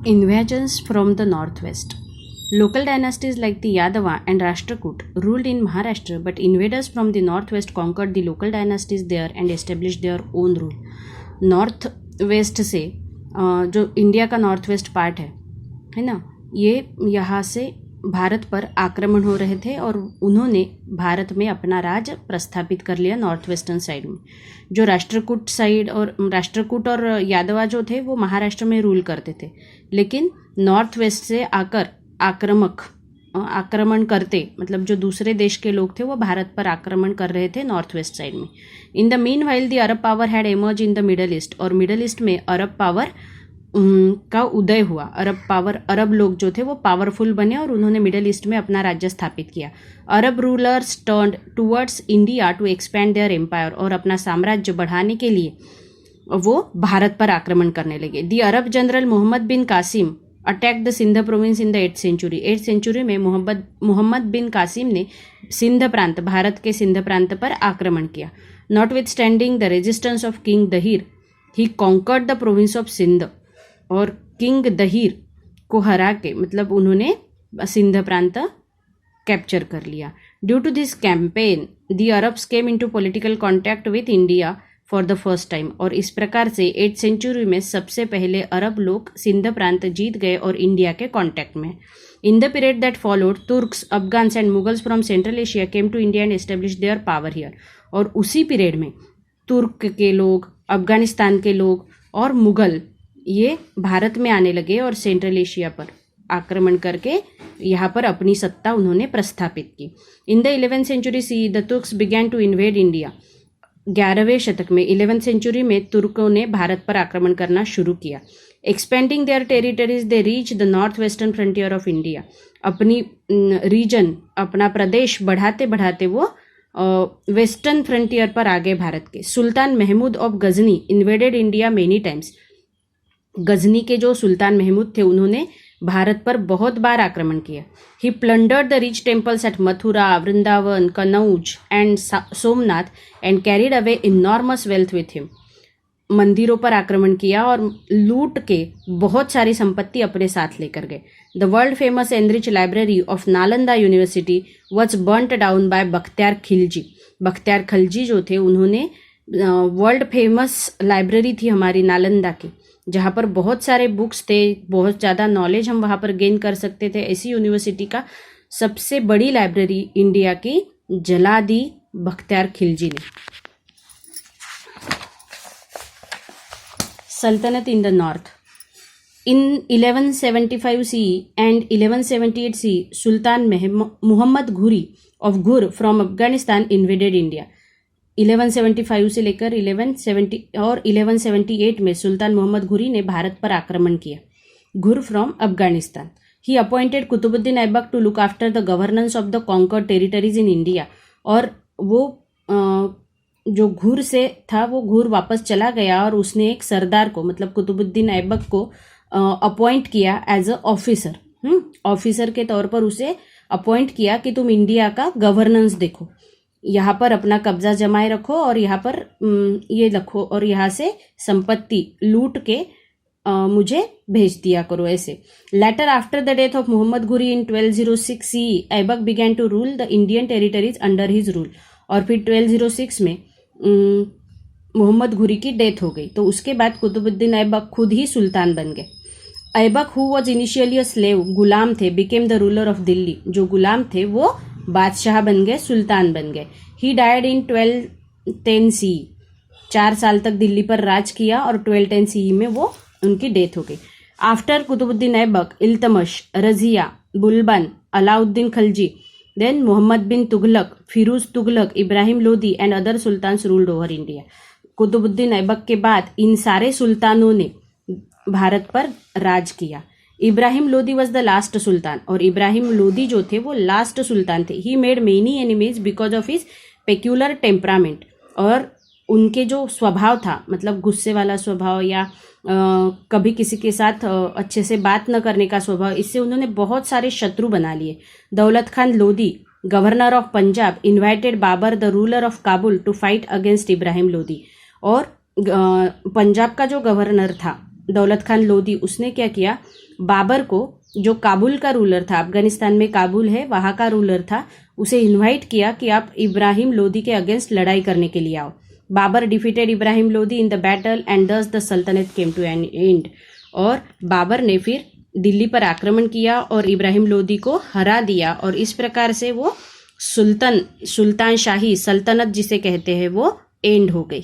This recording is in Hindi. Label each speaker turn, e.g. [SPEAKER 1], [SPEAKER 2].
[SPEAKER 1] Invasions from the northwest. Local dynasties like the Yadava and Rashtrakut ruled in Maharashtra, but invaders from the northwest conquered the local dynasties there and established their own rule. North west से जो इंडिया का नॉर्थ वेस्ट पार्ट है ना, ये यहाँ से भारत पर आक्रमण हो रहे थे और उन्होंने भारत में अपना राज प्रस्थापित कर लिया नॉर्थ वेस्टर्न साइड में। जो राष्ट्रकूट और यादवा जो थे वो महाराष्ट्र में रूल करते थे, लेकिन नॉर्थ वेस्ट से आकर आक्रमण करते, मतलब जो दूसरे देश के लोग थे वो भारत पर आक्रमण कर रहे थे नॉर्थ वेस्ट साइड में। In the mean while the Arab power had emerge in the middle east, और मिडल ईस्ट में अरब पावर का उदय हुआ। अरब लोग जो थे वो पावरफुल बने और उन्होंने मिडल ईस्ट में अपना राज्य स्थापित किया। Arab rulers turned towards India to expand their empire, और अपना साम्राज्य बढ़ाने के लिए वो भारत पर आक्रमण करने लगे। The Arab general Muhammad bin Qasim attack the Sindh province in the 8th century. 8th century में मोहम्मद बिन कासिम ने सिंध प्रांत, भारत के सिंध प्रांत पर आक्रमण किया। Notwithstanding the resistance of king Dahir, he conquered the province of Sindh, और किंग दहीर को हरा के मतलब उन्होंने सिंध प्रांत कैप्चर कर लिया। Due to this campaign the Arabs came into political contact with India for the first time, और इस प्रकार से 8th सेंचुरी में सबसे पहले अरब लोग सिंध प्रांत जीत गए और इंडिया के कॉन्टैक्ट में। In the period that followed Turks, Afghans and Mughals from central Asia came to India and establish their power here, और उसी पीरियड में तुर्क के लोग, अफगानिस्तान के लोग और मुगल ये भारत में आने लगे और सेंट्रल एशिया पर आक्रमण करके यहाँ पर अपनी सत्ता उन्होंने प्रस्थापित की। In the 11th century C the Turks began to invade India. 11वें शतक में 11th सेंचुरी में तुर्कों ने भारत पर आक्रमण करना शुरू किया। Expanding there territories they reach the north western frontier of India. अपनी रीजन, अपना प्रदेश बढ़ाते बढ़ाते वो वेस्टर्न फ्रंटियर पर आ गए भारत के। Sultan Mahmud of Ghazni invaded India many times. Ghazni के जो सुल्तान महमूद थे उन्होंने भारत पर बहुत बार आक्रमण किया। He plundered the rich temples at Mathura, Vrindavan, Kannauj and Somnath and carried away enormous wealth with him. मंदिरों पर आक्रमण किया और लूट के बहुत सारी संपत्ति अपने साथ लेकर गए। The world famous enrich library of Nalanda university was burnt down by Bakhtiyar Khilji. Bakhtiyar Khilji जो थे उन्होंने वर्ल्ड फेमस लाइब्रेरी थी हमारी नालंदा की, जहाँ पर बहुत सारे बुक्स थे, बहुत ज़्यादा नॉलेज हम वहाँ पर गेन कर सकते थे। ऐसी यूनिवर्सिटी का सबसे बड़ी लाइब्रेरी इंडिया की जला दी बख्तियार खिलजी ने। Sultanate in the north. In 1175 C and 1178 C sultan Muhammad Ghori of घुर फ्रॉम अफगानिस्तान इन्वेडेड इंडिया। 1175 से लेकर 1170 और 1178 में सुल्तान मोहम्मद घुरी ने भारत पर आक्रमण किया। Ghur from Afghanistan. He appointed Qutbuddin Aibak to look after the governance of the conquered territories in India, और वो जो घुर से था वो घुर वापस चला गया और उसने एक सरदार को, मतलब कुतुबुद्दीन ऐबक को अपॉइंट किया एज अ ऑफिसर। ऑफिसर के तौर पर उसे अपॉइंट किया कि तुम इंडिया का गवर्नेंस देखो, यहाँ पर अपना कब्जा जमाए रखो और यहाँ पर ये रखो और यहाँ से संपत्ति लूट के मुझे भेज दिया करो ऐसे। Later after the death of Mohammad Ghuri in 1206 C Aibak began to rule the Indian territories under his rule, और फिर 1206 में मोहम्मद घुरी की डेथ हो गई, तो उसके बाद कुतुबुद्दीन ऐबक खुद ही सुल्तान बन गए। Aibak who was initially a slave, गुलाम थे, became the ruler of Delhi. जो गुलाम थे वो बादशाह बन गए, सुल्तान बन गए। ही डायड इन 1210 सी। 4 साल तक दिल्ली पर राज किया और 1210 सी में वो उनकी डेथ हो गई। After Qutubuddin Aibak, Iltutmish, Razia, Balban, Alauddin Khalji, then Mohammad bin Tughlaq, Firoz Tughlaq, Ibrahim Lodi and other sultans ruled over India. Qutubuddin Aibak के बाद इन सारे सुल्तानों ने भारत पर राज किया। Ibrahim Lodi was the last sultan, और इब्राहिम लोदी जो थे वो लास्ट सुल्तान थे। He made many enemies because of his peculiar temperament, और उनके जो स्वभाव था, मतलब गुस्से वाला स्वभाव या कभी किसी के साथ अच्छे से बात न करने का स्वभाव, इससे उन्होंने बहुत सारे शत्रु बना लिए। Daulat Khan Lodi, governor of Punjab, invited Babur the ruler of Kabul to fight against Ibrahim Lodi, और पंजाब का जो गवर्नर था दौलत खान लोदी, उसने क्या किया, बाबर को, जो काबुल का रूलर था, अफगानिस्तान में काबुल है, वहाँ का रूलर था, उसे इनवाइट किया कि आप इब्राहिम लोदी के अगेंस्ट लड़ाई करने के लिए आओ। Babur defeated Ibrahim Lodi in the battle and thus the sultanate came to N and. और बाबर ने फिर दिल्ली पर आक्रमण किया और इब्राहिम लोदी को हरा दिया, और इस प्रकार से वो सुल्तान शाही सल्तनत जिसे कहते हैं वो एंड हो गई।